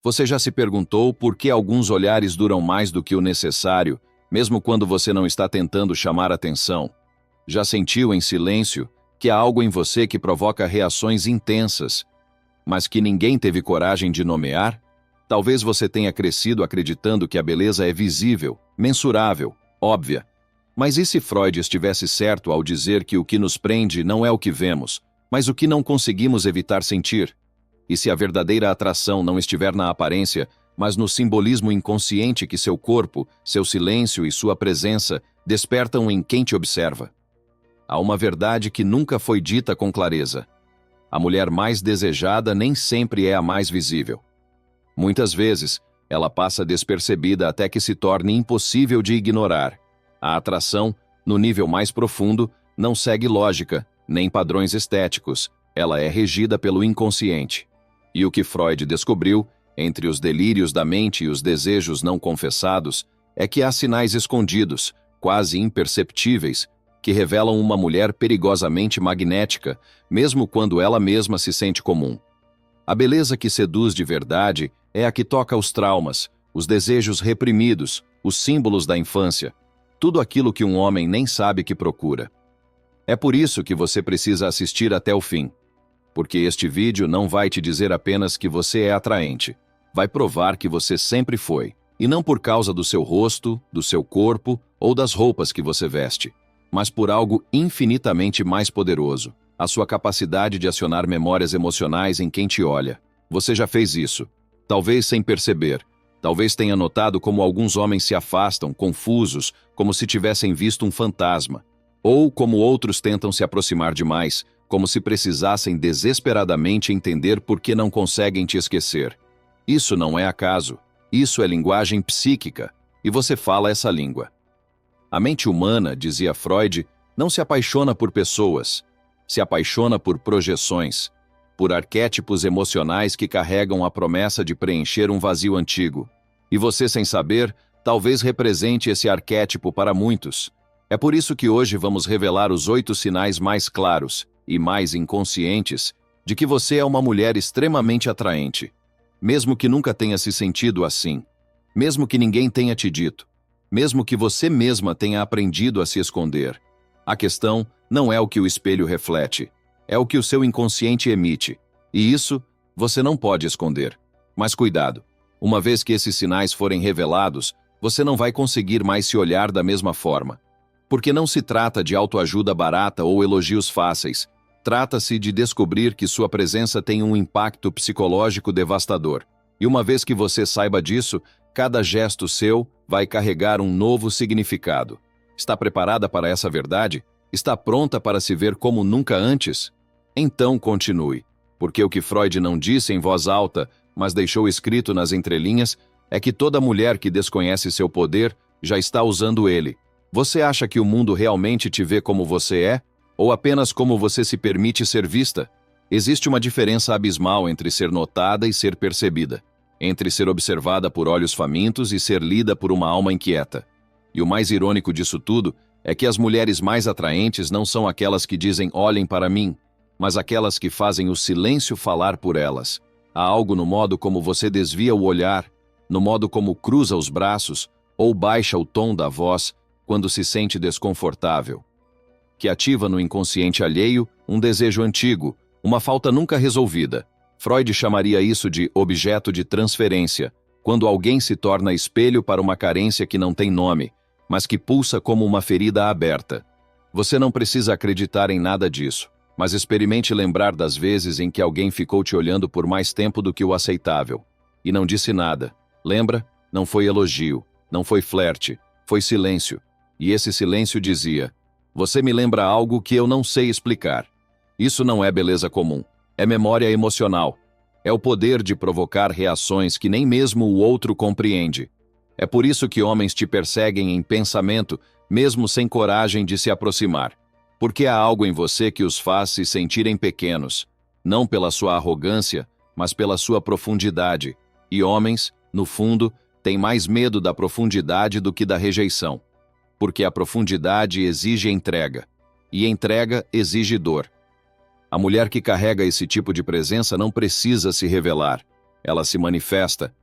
Você já se perguntou por que alguns olhares duram mais do que o necessário, mesmo quando você não está tentando chamar atenção? Já sentiu em silêncio que há algo em você que provoca reações intensas, mas que ninguém teve coragem de nomear? Talvez você tenha crescido acreditando que a beleza é visível, mensurável, óbvia. Mas e se Freud estivesse certo ao dizer que o que nos prende não é o que vemos, mas o que não conseguimos evitar sentir? E se a verdadeira atração não estiver na aparência, mas no simbolismo inconsciente que seu corpo, seu silêncio e sua presença despertam em quem te observa? Há uma verdade que nunca foi dita com clareza. A mulher mais desejada nem sempre é a mais visível. Muitas vezes, ela passa despercebida até que se torne impossível de ignorar. A atração, no nível mais profundo, não segue lógica, nem padrões estéticos. Ela é regida pelo inconsciente. E o que Freud descobriu, entre os delírios da mente e os desejos não confessados, é que há sinais escondidos, quase imperceptíveis, que revelam uma mulher perigosamente magnética, mesmo quando ela mesma se sente comum. A beleza que seduz de verdade é a que toca os traumas, os desejos reprimidos, os símbolos da infância, tudo aquilo que um homem nem sabe que procura. É por isso que você precisa assistir até o fim. Porque este vídeo não vai te dizer apenas que você é atraente. Vai provar que você sempre foi. E não por causa do seu rosto, do seu corpo ou das roupas que você veste, mas por algo infinitamente mais poderoso. A sua capacidade de acionar memórias emocionais em quem te olha. Você já fez isso. Talvez sem perceber. Talvez tenha notado como alguns homens se afastam, confusos, como se tivessem visto um fantasma. Ou como outros tentam se aproximar demais, como se precisassem desesperadamente entender por que não conseguem te esquecer. Isso não é acaso. Isso é linguagem psíquica, e você fala essa língua. A mente humana, dizia Freud, não se apaixona por pessoas, se apaixona por projeções, por arquétipos emocionais que carregam a promessa de preencher um vazio antigo. E você, sem saber, talvez represente esse arquétipo para muitos. É por isso que hoje vamos revelar os 8 sinais mais claros e mais inconscientes de que você é uma mulher extremamente atraente, mesmo que nunca tenha se sentido assim, mesmo que ninguém tenha te dito, mesmo que você mesma tenha aprendido a se esconder. A questão não é o que o espelho reflete, é o que o seu inconsciente emite, e isso você não pode esconder. Mas cuidado, uma vez que esses sinais forem revelados, você não vai conseguir mais se olhar da mesma forma. Porque não se trata de autoajuda barata ou elogios fáceis. Trata-se de descobrir que sua presença tem um impacto psicológico devastador. E uma vez que você saiba disso, cada gesto seu vai carregar um novo significado. Está preparada para essa verdade? Está pronta para se ver como nunca antes? Então continue. Porque o que Freud não disse em voz alta, mas deixou escrito nas entrelinhas, é que toda mulher que desconhece seu poder já está usando ele. Você acha que o mundo realmente te vê como você é? Ou apenas como você se permite ser vista? Existe uma diferença abismal entre ser notada e ser percebida, entre ser observada por olhos famintos e ser lida por uma alma inquieta. E o mais irônico disso tudo é que as mulheres mais atraentes não são aquelas que dizem "olhem para mim", mas aquelas que fazem o silêncio falar por elas. Há algo no modo como você desvia o olhar, no modo como cruza os braços ou baixa o tom da voz quando se sente desconfortável, que ativa no inconsciente alheio um desejo antigo, uma falta nunca resolvida. Freud chamaria isso de objeto de transferência, quando alguém se torna espelho para uma carência que não tem nome, mas que pulsa como uma ferida aberta. Você não precisa acreditar em nada disso, mas experimente lembrar das vezes em que alguém ficou te olhando por mais tempo do que o aceitável, e não disse nada. Lembra? Não foi elogio, não foi flerte, foi silêncio. E esse silêncio dizia: você me lembra algo que eu não sei explicar. Isso não é beleza comum, é memória emocional. É o poder de provocar reações que nem mesmo o outro compreende. É por isso que homens te perseguem em pensamento, mesmo sem coragem de se aproximar. Porque há algo em você que os faz se sentirem pequenos, não pela sua arrogância, mas pela sua profundidade. E homens, no fundo, têm mais medo da profundidade do que da rejeição. Porque a profundidade exige entrega, e entrega exige dor. A mulher que carrega esse tipo de presença não precisa se revelar. ela se manifesta.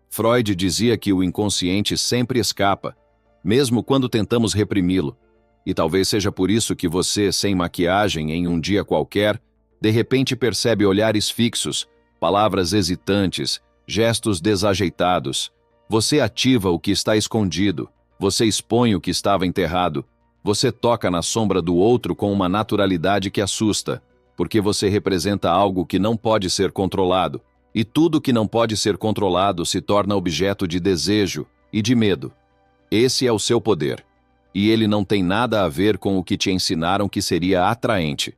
Freud dizia que o inconsciente sempre escapa, mesmo quando tentamos reprimi-lo. E talvez seja por isso que você, sem maquiagem, em um dia qualquer, de repente percebe olhares fixos, palavras hesitantes, gestos desajeitados. Você ativa o que está escondido, você expõe o que estava enterrado, você toca na sombra do outro com uma naturalidade que assusta, porque você representa algo que não pode ser controlado, e tudo que não pode ser controlado se torna objeto de desejo e de medo. Esse é o seu poder, e ele não tem nada a ver com o que te ensinaram que seria atraente.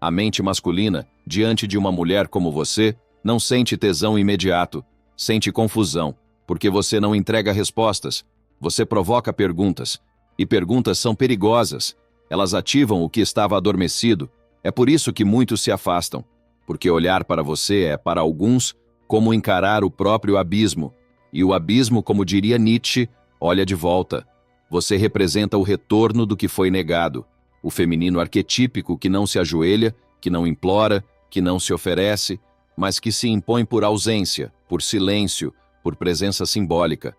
A mente masculina, diante de uma mulher como você, não sente tesão imediato, sente confusão, porque você não entrega respostas, você provoca perguntas, e perguntas são perigosas, elas ativam o que estava adormecido, é por isso que muitos se afastam, porque olhar para você é, para alguns, como encarar o próprio abismo, e o abismo, como diria Nietzsche, olha de volta. Você representa o retorno do que foi negado, o feminino arquetípico que não se ajoelha, que não implora, que não se oferece, mas que se impõe por ausência, por silêncio, por presença simbólica.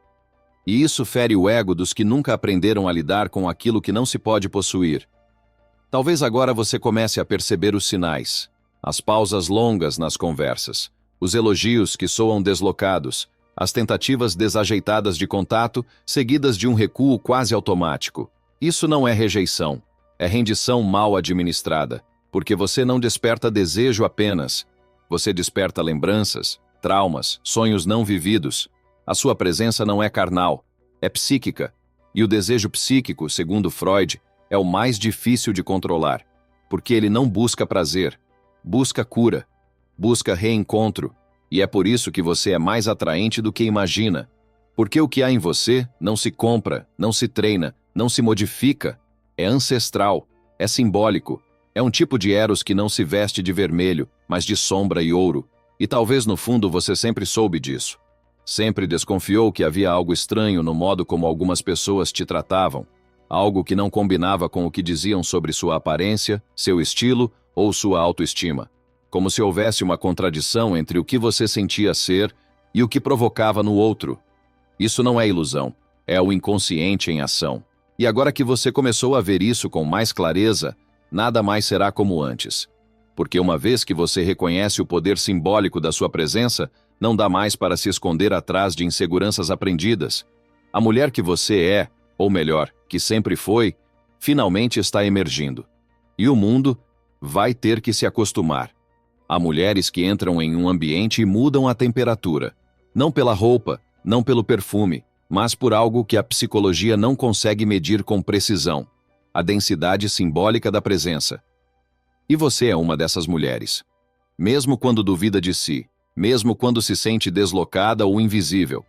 E isso fere o ego dos que nunca aprenderam a lidar com aquilo que não se pode possuir. Talvez agora você comece a perceber os sinais, as pausas longas nas conversas, os elogios que soam deslocados, as tentativas desajeitadas de contato, seguidas de um recuo quase automático. Isso não é rejeição, é rendição mal administrada, porque você não desperta desejo apenas, você desperta lembranças, traumas, sonhos não vividos. A sua presença não é carnal, é psíquica, e o desejo psíquico, segundo Freud, é o mais difícil de controlar, porque ele não busca prazer, busca cura, busca reencontro, e é por isso que você é mais atraente do que imagina, porque o que há em você não se compra, não se treina, não se modifica, é ancestral, é simbólico, é um tipo de Eros que não se veste de vermelho, mas de sombra e ouro, e talvez no fundo você sempre soube disso. Sempre desconfiou que havia algo estranho no modo como algumas pessoas te tratavam, algo que não combinava com o que diziam sobre sua aparência, seu estilo ou sua autoestima, como se houvesse uma contradição entre o que você sentia ser e o que provocava no outro. Isso não é ilusão, é o inconsciente em ação. E agora que você começou a ver isso com mais clareza, nada mais será como antes. Porque uma vez que você reconhece o poder simbólico da sua presença, não dá mais para se esconder atrás de inseguranças aprendidas. A mulher que você é, ou melhor, que sempre foi, finalmente está emergindo. E o mundo vai ter que se acostumar. Há mulheres que entram em um ambiente e mudam a temperatura. Não pela roupa, não pelo perfume, mas por algo que a psicologia não consegue medir com precisão: a densidade simbólica da presença. E você é uma dessas mulheres. Mesmo quando duvida de si, mesmo quando se sente deslocada ou invisível,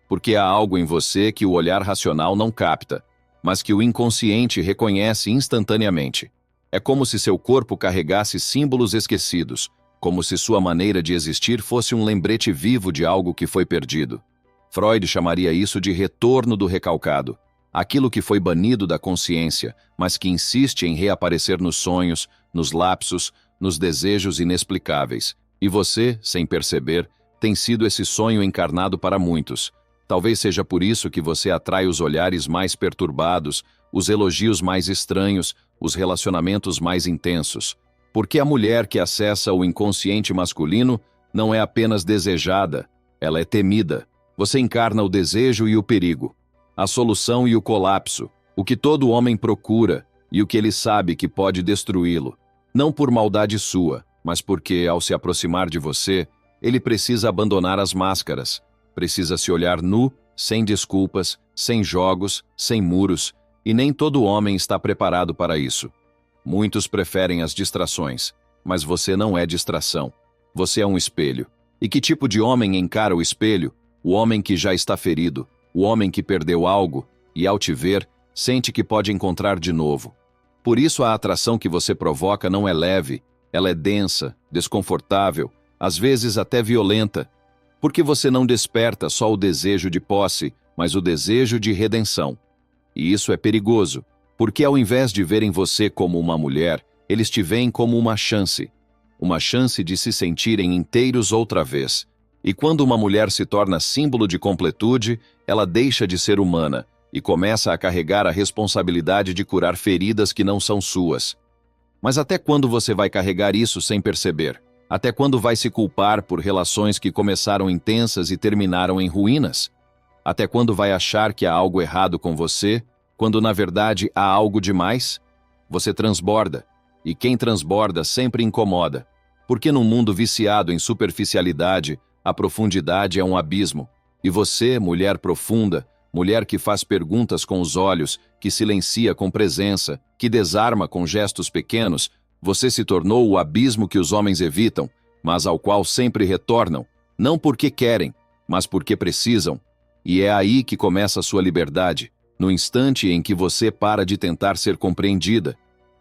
porque há algo em você que o olhar racional não capta, mas que o inconsciente reconhece instantaneamente. É como se seu corpo carregasse símbolos esquecidos, como se sua maneira de existir fosse um lembrete vivo de algo que foi perdido. Freud chamaria isso de retorno do recalcado, aquilo que foi banido da consciência, mas que insiste em reaparecer nos sonhos, nos lapsos, nos desejos inexplicáveis. E você, sem perceber, tem sido esse sonho encarnado para muitos. Talvez seja por isso que você atrai os olhares mais perturbados, os elogios mais estranhos, os relacionamentos mais intensos. Porque a mulher que acessa o inconsciente masculino não é apenas desejada, ela é temida. Você encarna o desejo e o perigo, a solução e o colapso, o que todo homem procura e o que ele sabe que pode destruí-lo. Não por maldade sua, mas porque, ao se aproximar de você, ele precisa abandonar as máscaras, precisa se olhar nu, sem desculpas, sem jogos, sem muros, e nem todo homem está preparado para isso. Muitos preferem as distrações, mas você não é distração. Você é um espelho. E que tipo de homem encara o espelho? O homem que já está ferido, o homem que perdeu algo, e ao te ver, sente que pode encontrar de novo. Por isso a atração que você provoca não é leve, ela é densa, desconfortável, às vezes até violenta, porque você não desperta só o desejo de posse, mas o desejo de redenção. E isso é perigoso, porque ao invés de verem você como uma mulher, eles te veem como uma chance de se sentirem inteiros outra vez. E quando uma mulher se torna símbolo de completude, ela deixa de ser humana e começa a carregar a responsabilidade de curar feridas que não são suas. Mas até quando você vai carregar isso sem perceber? Até quando vai se culpar por relações que começaram intensas e terminaram em ruínas? Até quando vai achar que há algo errado com você, quando na verdade há algo demais? Você transborda, e quem transborda sempre incomoda, porque num mundo viciado em superficialidade, a profundidade é um abismo. E você, mulher profunda, mulher que faz perguntas com os olhos, que silencia com presença, que desarma com gestos pequenos, você se tornou o abismo que os homens evitam, mas ao qual sempre retornam, não porque querem, mas porque precisam. E é aí que começa a sua liberdade, no instante em que você para de tentar ser compreendida,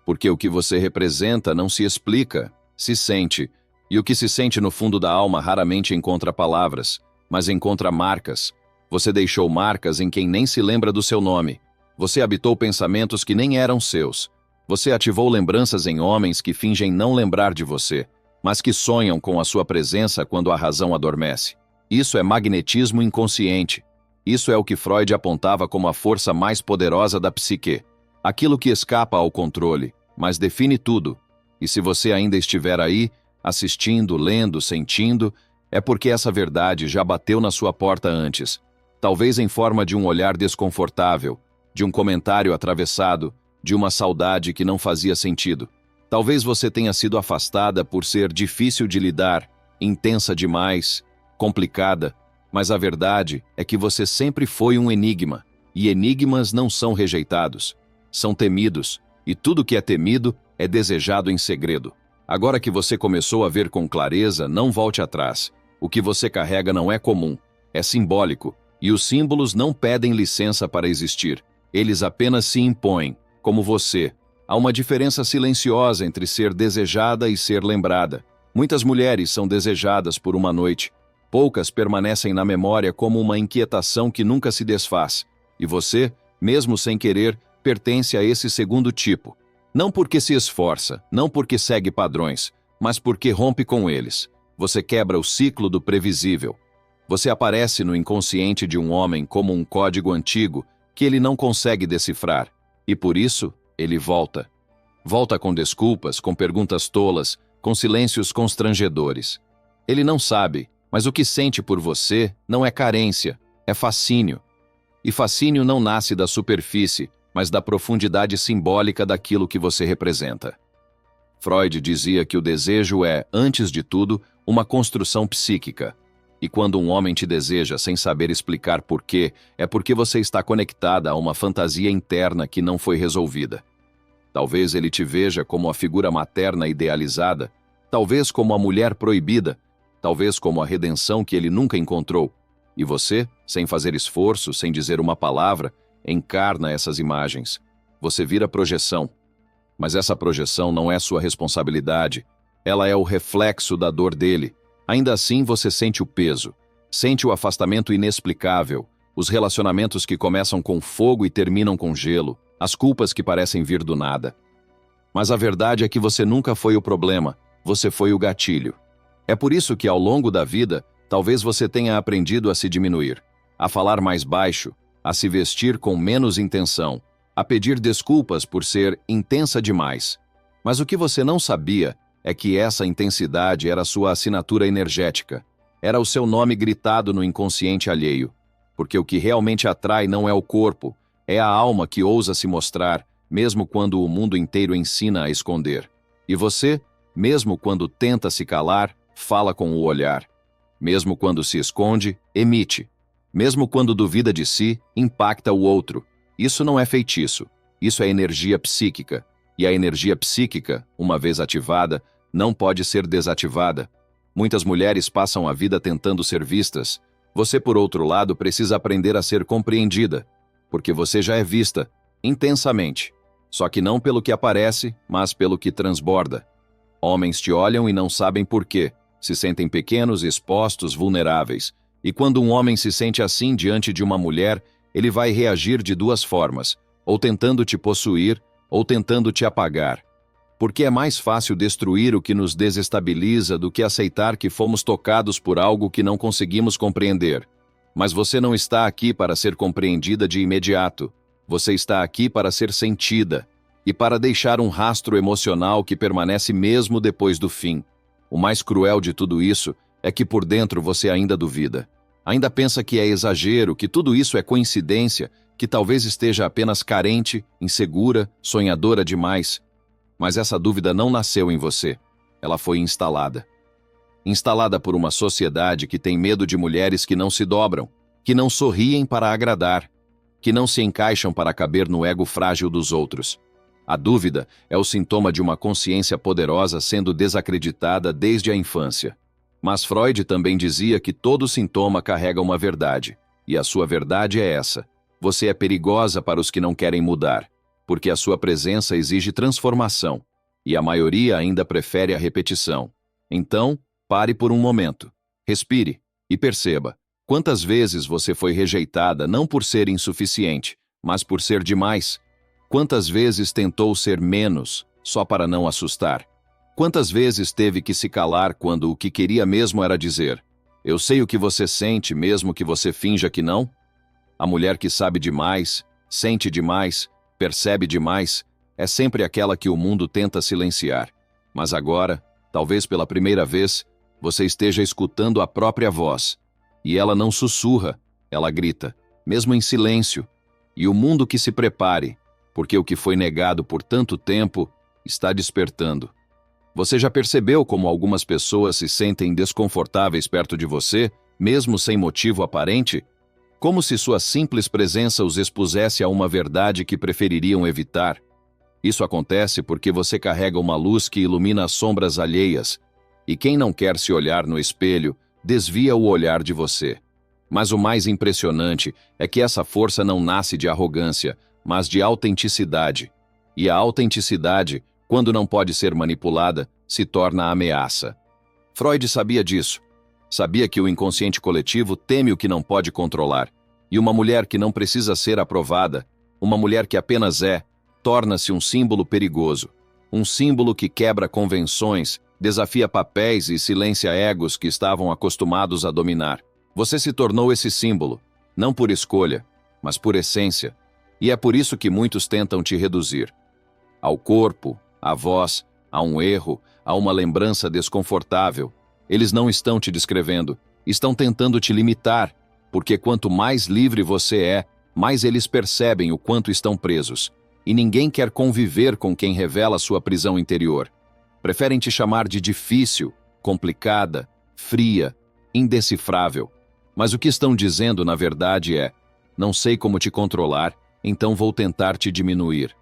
porque o que você representa não se explica, se sente, e o que se sente no fundo da alma raramente encontra palavras, mas encontra marcas. Você deixou marcas em quem nem se lembra do seu nome. Você habitou pensamentos que nem eram seus. Você ativou lembranças em homens que fingem não lembrar de você, mas que sonham com a sua presença quando a razão adormece. Isso é magnetismo inconsciente. Isso é o que Freud apontava como a força mais poderosa da psique. Aquilo que escapa ao controle, mas define tudo. E se você ainda estiver aí, assistindo, lendo, sentindo, é porque essa verdade já bateu na sua porta antes. Talvez em forma de um olhar desconfortável, de um comentário atravessado, de uma saudade que não fazia sentido. Talvez você tenha sido afastada por ser difícil de lidar, intensa demais, complicada, mas a verdade é que você sempre foi um enigma, e enigmas não são rejeitados, são temidos, e tudo que é temido é desejado em segredo. Agora que você começou a ver com clareza, não volte atrás. O que você carrega não é comum, é simbólico, e os símbolos não pedem licença para existir. Eles apenas se impõem, como você. Há uma diferença silenciosa entre ser desejada e ser lembrada. Muitas mulheres são desejadas por uma noite. Poucas permanecem na memória como uma inquietação que nunca se desfaz. E você, mesmo sem querer, pertence a esse segundo tipo. Não porque se esforça, não porque segue padrões, mas porque rompe com eles. Você quebra o ciclo do previsível. Você aparece no inconsciente de um homem como um código antigo que ele não consegue decifrar. E por isso, ele volta. Volta com desculpas, com perguntas tolas, com silêncios constrangedores. Ele não sabe, mas o que sente por você não é carência, é fascínio. E fascínio não nasce da superfície, mas da profundidade simbólica daquilo que você representa. Freud dizia que o desejo é, antes de tudo, uma construção psíquica. E quando um homem te deseja sem saber explicar por quê, é porque você está conectada a uma fantasia interna que não foi resolvida. Talvez ele te veja como a figura materna idealizada, talvez como a mulher proibida, talvez como a redenção que ele nunca encontrou. E você, sem fazer esforço, sem dizer uma palavra, encarna essas imagens. Você vira projeção. Mas essa projeção não é sua responsabilidade. Ela é o reflexo da dor dele. Ainda assim, você sente o peso. Sente o afastamento inexplicável. Os relacionamentos que começam com fogo e terminam com gelo. As culpas que parecem vir do nada. Mas a verdade é que você nunca foi o problema. Você foi o gatilho. É por isso que, ao longo da vida, talvez você tenha aprendido a se diminuir, a falar mais baixo, a se vestir com menos intenção, a pedir desculpas por ser intensa demais. Mas o que você não sabia é que essa intensidade era sua assinatura energética. Era o seu nome gritado no inconsciente alheio. Porque o que realmente atrai não é o corpo, é a alma que ousa se mostrar, mesmo quando o mundo inteiro ensina a esconder. E você, mesmo quando tenta se calar, fala com o olhar. Mesmo quando se esconde, emite. Mesmo quando duvida de si, impacta o outro. Isso não é feitiço. Isso é energia psíquica. E a energia psíquica, uma vez ativada, não pode ser desativada. Muitas mulheres passam a vida tentando ser vistas. Você, por outro lado, precisa aprender a ser compreendida. Porque você já é vista, intensamente. Só que não pelo que aparece, mas pelo que transborda. Homens te olham e não sabem por quê. Se sentem pequenos, expostos, vulneráveis. E quando um homem se sente assim diante de uma mulher, ele vai reagir de duas formas, ou tentando te possuir, ou tentando te apagar. Porque é mais fácil destruir o que nos desestabiliza do que aceitar que fomos tocados por algo que não conseguimos compreender. Mas você não está aqui para ser compreendida de imediato. Você está aqui para ser sentida e para deixar um rastro emocional que permanece mesmo depois do fim. O mais cruel de tudo isso é que por dentro você ainda duvida. Ainda pensa que é exagero, que tudo isso é coincidência, que talvez esteja apenas carente, insegura, sonhadora demais. Mas essa dúvida não nasceu em você. Ela foi instalada. Instalada por uma sociedade que tem medo de mulheres que não se dobram, que não sorriem para agradar, que não se encaixam para caber no ego frágil dos outros. A dúvida é o sintoma de uma consciência poderosa sendo desacreditada desde a infância. Mas Freud também dizia que todo sintoma carrega uma verdade, e a sua verdade é essa: você é perigosa para os que não querem mudar, porque a sua presença exige transformação, e a maioria ainda prefere a repetição. Então, pare por um momento, respire e perceba quantas vezes você foi rejeitada não por ser insuficiente, mas por ser demais. Quantas vezes tentou ser menos, só para não assustar? Quantas vezes teve que se calar quando o que queria mesmo era dizer: eu sei o que você sente, mesmo que você finja que não? A mulher que sabe demais, sente demais, percebe demais, é sempre aquela que o mundo tenta silenciar. Mas agora, talvez pela primeira vez, você esteja escutando a própria voz. E ela não sussurra, ela grita, mesmo em silêncio. E o mundo que se prepare, porque o que foi negado por tanto tempo está despertando. Você já percebeu como algumas pessoas se sentem desconfortáveis perto de você, mesmo sem motivo aparente? Como se sua simples presença os expusesse a uma verdade que prefeririam evitar. Isso acontece porque você carrega uma luz que ilumina as sombras alheias, e quem não quer se olhar no espelho, desvia o olhar de você. Mas o mais impressionante é que essa força não nasce de arrogância, mas de autenticidade. E a autenticidade, quando não pode ser manipulada, se torna ameaça. Freud sabia disso. Sabia que o inconsciente coletivo teme o que não pode controlar. E uma mulher que não precisa ser aprovada, uma mulher que apenas é, torna-se um símbolo perigoso. Um símbolo que quebra convenções, desafia papéis e silencia egos que estavam acostumados a dominar. Você se tornou esse símbolo, não por escolha, mas por essência. E é por isso que muitos tentam te reduzir. Ao corpo, à voz, a um erro, a uma lembrança desconfortável. Eles não estão te descrevendo, estão tentando te limitar, porque quanto mais livre você é, mais eles percebem o quanto estão presos. E ninguém quer conviver com quem revela sua prisão interior. Preferem te chamar de difícil, complicada, fria, indecifrável. Mas o que estão dizendo, na verdade, é: não sei como te controlar, então vou tentar te diminuir.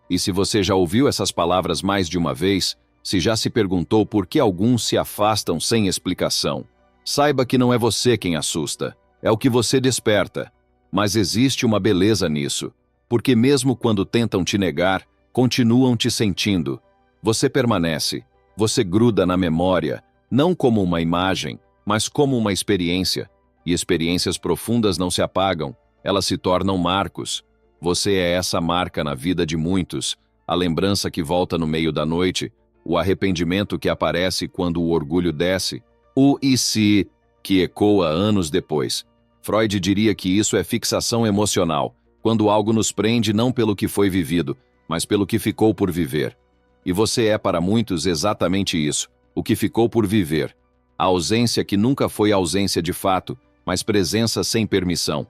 E se você já ouviu essas palavras mais de uma vez, se já se perguntou por que alguns se afastam sem explicação, saiba que não é você quem assusta, é o que você desperta. Mas existe uma beleza nisso, porque mesmo quando tentam te negar, continuam te sentindo. Você permanece, você gruda na memória, não como uma imagem, mas como uma experiência. E experiências profundas não se apagam, elas se tornam marcos. Você é essa marca na vida de muitos, a lembrança que volta no meio da noite, o arrependimento que aparece quando o orgulho desce, o e se que ecoa anos depois. Freud diria que isso é fixação emocional, quando algo nos prende não pelo que foi vivido, mas pelo que ficou por viver. E você é para muitos exatamente isso, o que ficou por viver. A ausência que nunca foi ausência de fato, mas presença sem permissão.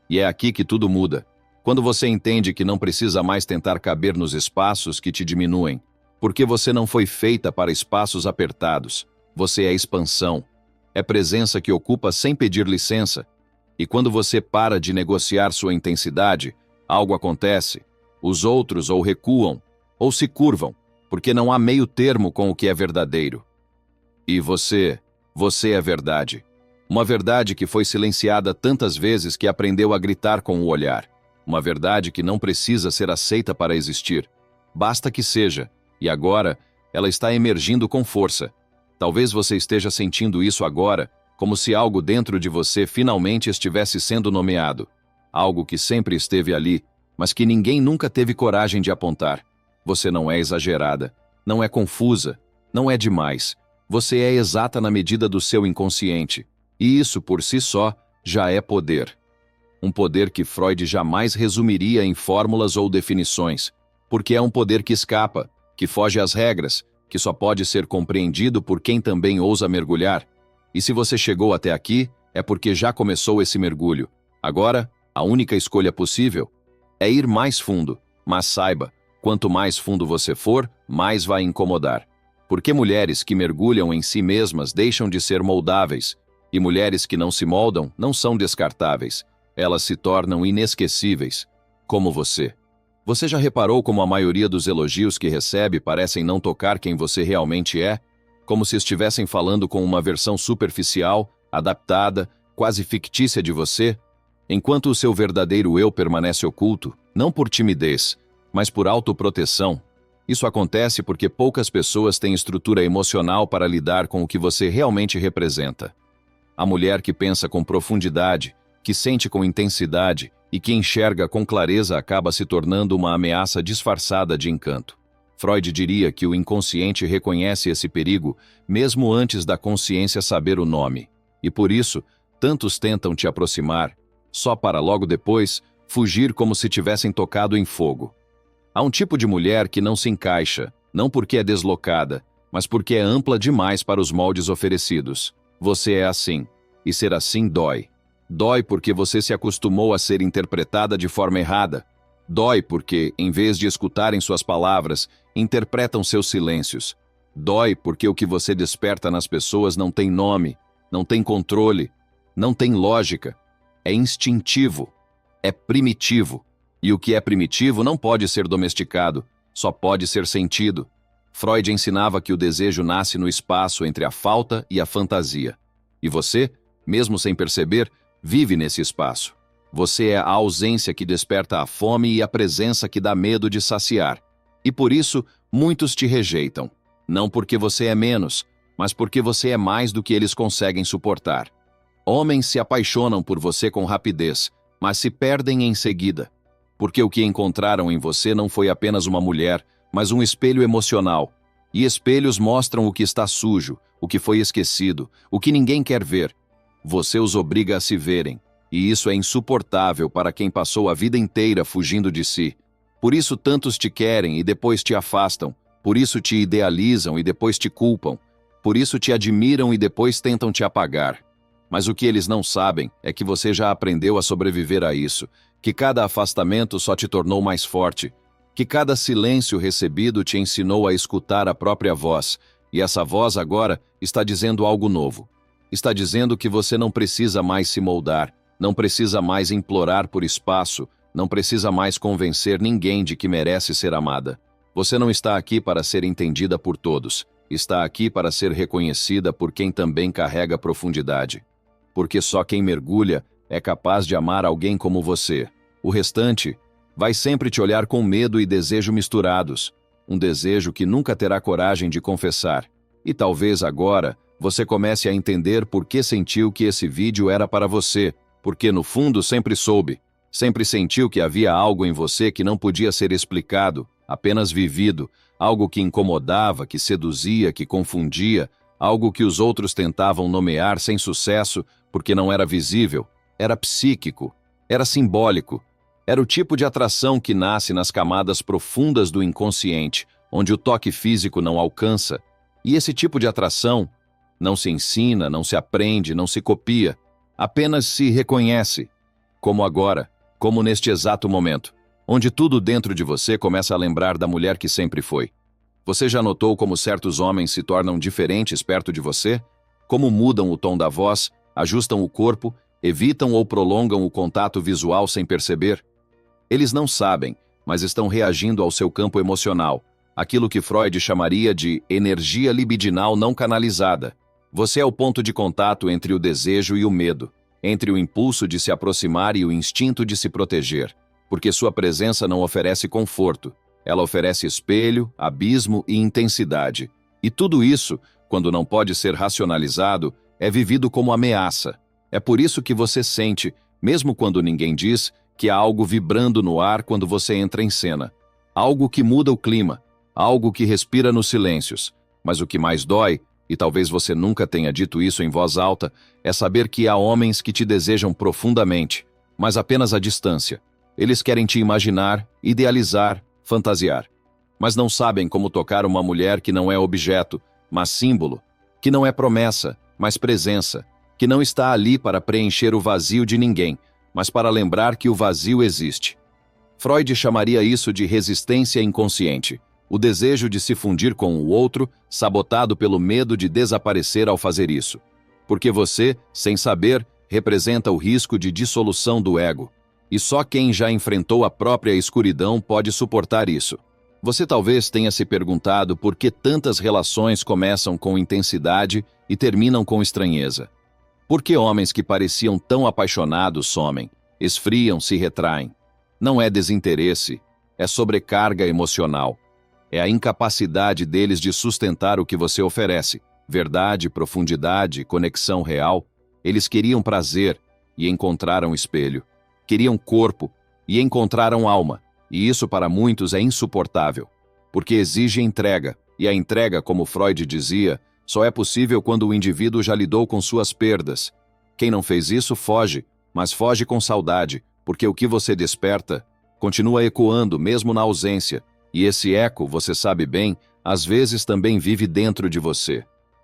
E é aqui que tudo muda. Quando você entende que não precisa mais tentar caber nos espaços que te diminuem, porque você não foi feita para espaços apertados. Você é expansão. É presença que ocupa sem pedir licença. E quando você para de negociar sua intensidade, algo acontece. Os outros ou recuam, ou se curvam, porque não há meio termo com o que é verdadeiro. E você é verdade. Uma verdade que foi silenciada tantas vezes que aprendeu a gritar com o olhar. Uma verdade que não precisa ser aceita para existir. Basta que seja. E agora, ela está emergindo com força. Talvez você esteja sentindo isso agora, como se algo dentro de você finalmente estivesse sendo nomeado. Algo que sempre esteve ali, mas que ninguém nunca teve coragem de apontar. Você não é exagerada, não é confusa, não é demais. Você é exata na medida do seu inconsciente. E isso, por si só, já é poder. Um poder que Freud jamais resumiria em fórmulas ou definições, porque é um poder que escapa, que foge às regras, que só pode ser compreendido por quem também ousa mergulhar. E se você chegou até aqui, é porque já começou esse mergulho. Agora, a única escolha possível é ir mais fundo, mas saiba, quanto mais fundo você for, mais vai incomodar. Porque mulheres que mergulham em si mesmas deixam de ser moldáveis, e mulheres que não se moldam não são descartáveis. Elas se tornam inesquecíveis, como você. Você já reparou como a maioria dos elogios que recebe parecem não tocar quem você realmente é? Como se estivessem falando com uma versão superficial, adaptada, quase fictícia de você? Enquanto o seu verdadeiro eu permanece oculto, não por timidez, mas por autoproteção. Isso acontece porque poucas pessoas têm estrutura emocional para lidar com o que você realmente representa. A mulher que pensa com profundidade, que sente com intensidade e que enxerga com clareza acaba se tornando uma ameaça disfarçada de encanto. Freud diria que o inconsciente reconhece esse perigo mesmo antes da consciência saber o nome. E por isso, tantos tentam te aproximar, só para logo depois fugir como se tivessem tocado em fogo. Há um tipo de mulher que não se encaixa, não porque é deslocada, mas porque é ampla demais para os moldes oferecidos. Você é assim, e ser assim dói. Dói porque você se acostumou a ser interpretada de forma errada. Dói porque, em vez de escutarem suas palavras, interpretam seus silêncios. Dói porque o que você desperta nas pessoas não tem nome, não tem controle, não tem lógica. É instintivo, é primitivo. E o que é primitivo não pode ser domesticado, só pode ser sentido. Freud ensinava que o desejo nasce no espaço entre a falta e a fantasia. E você, mesmo sem perceber, vive nesse espaço. Você é a ausência que desperta a fome e a presença que dá medo de saciar. E por isso, muitos te rejeitam. Não porque você é menos, mas porque você é mais do que eles conseguem suportar. Homens se apaixonam por você com rapidez, mas se perdem em seguida. Porque o que encontraram em você não foi apenas uma mulher, mas um espelho emocional. E espelhos mostram o que está sujo, o que foi esquecido, o que ninguém quer ver. Você os obriga a se verem, e isso é insuportável para quem passou a vida inteira fugindo de si. Por isso tantos te querem e depois te afastam, por isso te idealizam e depois te culpam, por isso te admiram e depois tentam te apagar. Mas o que eles não sabem é que você já aprendeu a sobreviver a isso, que cada afastamento só te tornou mais forte, que cada silêncio recebido te ensinou a escutar a própria voz, e essa voz agora está dizendo algo novo. Está dizendo que você não precisa mais se moldar, não precisa mais implorar por espaço, não precisa mais convencer ninguém de que merece ser amada. Você não está aqui para ser entendida por todos, está aqui para ser reconhecida por quem também carrega profundidade. Porque só quem mergulha é capaz de amar alguém como você. O restante vai sempre te olhar com medo e desejo misturados, um desejo que nunca terá coragem de confessar. E talvez agora você comece a entender por que sentiu que esse vídeo era para você, porque no fundo sempre soube, sempre sentiu que havia algo em você que não podia ser explicado, apenas vivido, algo que incomodava, que seduzia, que confundia, algo que os outros tentavam nomear sem sucesso porque não era visível, era psíquico, era simbólico, era o tipo de atração que nasce nas camadas profundas do inconsciente, onde o toque físico não alcança, e esse tipo de atração não se ensina, não se aprende, não se copia, apenas se reconhece, como agora, como neste exato momento, onde tudo dentro de você começa a lembrar da mulher que sempre foi. Você já notou como certos homens se tornam diferentes perto de você? Como mudam o tom da voz, ajustam o corpo, evitam ou prolongam o contato visual sem perceber? Eles não sabem, mas estão reagindo ao seu campo emocional, aquilo que Freud chamaria de energia libidinal não canalizada. Você é o ponto de contato entre o desejo e o medo, entre o impulso de se aproximar e o instinto de se proteger, porque sua presença não oferece conforto, ela oferece espelho, abismo e intensidade. E tudo isso, quando não pode ser racionalizado, é vivido como ameaça. É por isso que você sente, mesmo quando ninguém diz, que há algo vibrando no ar quando você entra em cena. algo que muda o clima, algo que respira nos silêncios. Mas o que mais dói, e talvez você nunca tenha dito isso em voz alta, é saber que há homens que te desejam profundamente, mas apenas à distância. Eles querem te imaginar, idealizar, fantasiar. Mas não sabem como tocar uma mulher que não é objeto, mas símbolo, que não é promessa, mas presença, que não está ali para preencher o vazio de ninguém, mas para lembrar que o vazio existe. Freud chamaria isso de resistência inconsciente, o desejo de se fundir com o outro, sabotado pelo medo de desaparecer ao fazer isso. Porque você, sem saber, representa o risco de dissolução do ego. E só quem já enfrentou a própria escuridão pode suportar isso. Você talvez tenha se perguntado por que tantas relações começam com intensidade e terminam com estranheza. Por que homens que pareciam tão apaixonados somem, esfriam, se retraem? Não é desinteresse, é sobrecarga emocional. É a incapacidade deles de sustentar o que você oferece. Verdade, profundidade, conexão real. Eles queriam prazer e encontraram espelho. Queriam corpo e encontraram alma. E isso para muitos é insuportável, porque exige entrega. E a entrega, como Freud dizia, só é possível quando o indivíduo já lidou com suas perdas. Quem não fez isso foge, mas foge com saudade, porque o que você desperta continua ecoando mesmo na ausência. E esse eco, você sabe bem, às vezes também vive dentro de você.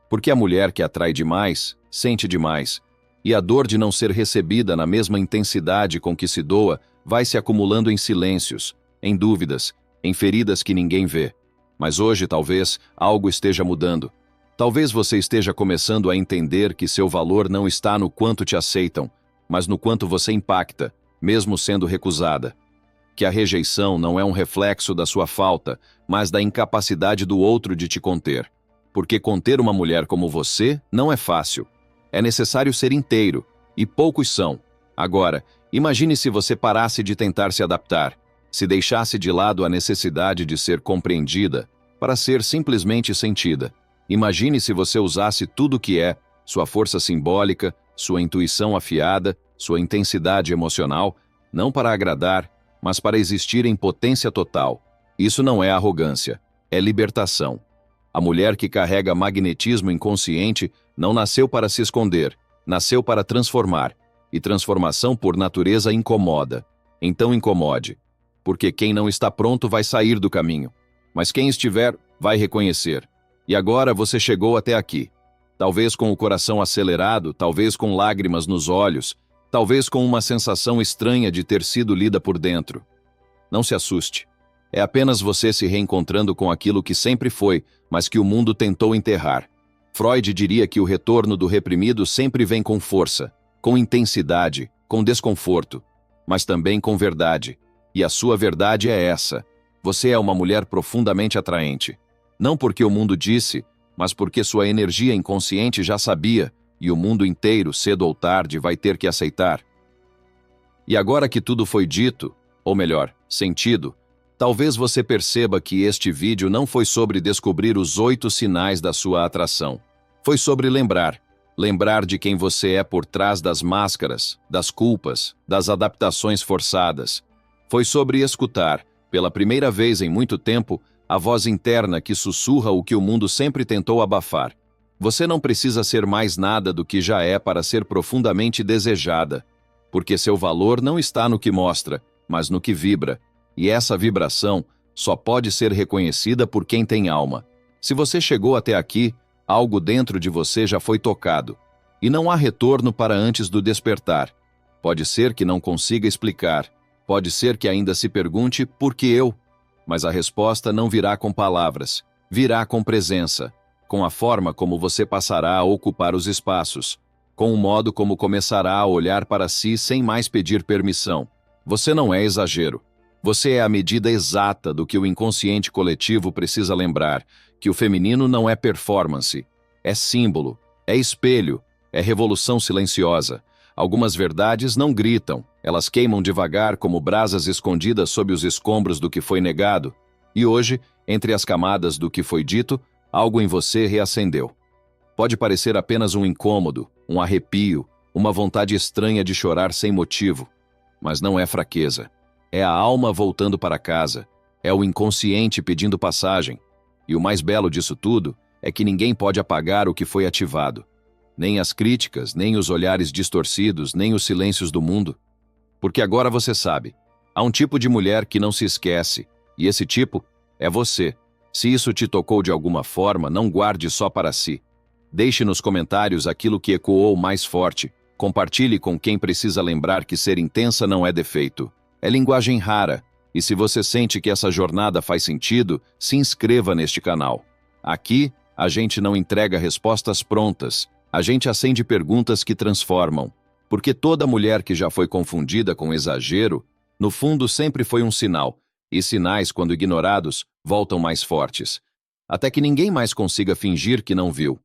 Porque a mulher que atrai demais, sente demais. E a dor de não ser recebida na mesma intensidade com que se doa vai se acumulando em silêncios, em dúvidas, em feridas que ninguém vê. Mas hoje, talvez, algo esteja mudando. Talvez você esteja começando a entender que seu valor não está no quanto te aceitam, mas no quanto você impacta, mesmo sendo recusada. Que a rejeição não é um reflexo da sua falta, mas da incapacidade do outro de te conter. Porque conter uma mulher como você não é fácil. É necessário ser inteiro, e poucos são. Agora, imagine se você parasse de tentar se adaptar, se deixasse de lado a necessidade de ser compreendida, para ser simplesmente sentida. Imagine se você usasse tudo o que é, sua força simbólica, sua intuição afiada, sua intensidade emocional, não para agradar, mas para existir em potência total. Isso não é arrogância, é libertação. A mulher que carrega magnetismo inconsciente não nasceu para se esconder, nasceu para transformar. E transformação por natureza incomoda. Então incomode. Porque quem não está pronto vai sair do caminho. Mas quem estiver, vai reconhecer. E agora você chegou até aqui. Talvez com o coração acelerado, talvez com lágrimas nos olhos, talvez com uma sensação estranha de ter sido lida por dentro. Não se assuste. É apenas você se reencontrando com aquilo que sempre foi, mas que o mundo tentou enterrar. Freud diria que o retorno do reprimido sempre vem com força, com intensidade, com desconforto, mas também com verdade. E a sua verdade é essa. Você é uma mulher profundamente atraente. Não porque o mundo disse, mas porque sua energia inconsciente já sabia, e o mundo inteiro, cedo ou tarde, vai ter que aceitar. E agora que tudo foi dito, ou melhor, sentido, talvez você perceba que este vídeo não foi sobre descobrir os 8 sinais da sua atração. Foi sobre lembrar. Lembrar de quem você é por trás das máscaras, das culpas, das adaptações forçadas. Foi sobre escutar, pela primeira vez em muito tempo, a voz interna que sussurra o que o mundo sempre tentou abafar. Você não precisa ser mais nada do que já é para ser profundamente desejada, porque seu valor não está no que mostra, mas no que vibra. E essa vibração só pode ser reconhecida por quem tem alma. Se você chegou até aqui, algo dentro de você já foi tocado. E não há retorno para antes do despertar. Pode ser que não consiga explicar. Pode ser que ainda se pergunte por que eu? Mas a resposta não virá com palavras. Virá com presença. Com a forma como você passará a ocupar os espaços. Com o modo como começará a olhar para si sem mais pedir permissão. Você não é exagero. Você é a medida exata do que o inconsciente coletivo precisa lembrar, que o feminino não é performance, é símbolo, é espelho, é revolução silenciosa. Algumas verdades não gritam, elas queimam devagar como brasas escondidas sob os escombros do que foi negado. E hoje, entre as camadas do que foi dito, algo em você reacendeu. Pode parecer apenas um incômodo, um arrepio, uma vontade estranha de chorar sem motivo, mas não é fraqueza. É a alma voltando para casa. É o inconsciente pedindo passagem. E o mais belo disso tudo é que ninguém pode apagar o que foi ativado. Nem as críticas, nem os olhares distorcidos, nem os silêncios do mundo. Porque agora você sabe, há um tipo de mulher que não se esquece, e esse tipo é você. Se isso te tocou de alguma forma, não guarde só para si. Deixe nos comentários aquilo que ecoou mais forte. Compartilhe com quem precisa lembrar que ser intensa não é defeito. É linguagem rara. E se você sente que essa jornada faz sentido, se inscreva neste canal. Aqui, a gente não entrega respostas prontas. A gente acende perguntas que transformam. Porque toda mulher que já foi confundida com exagero, no fundo sempre foi um sinal. E sinais, quando ignorados, voltam mais fortes. Até que ninguém mais consiga fingir que não viu.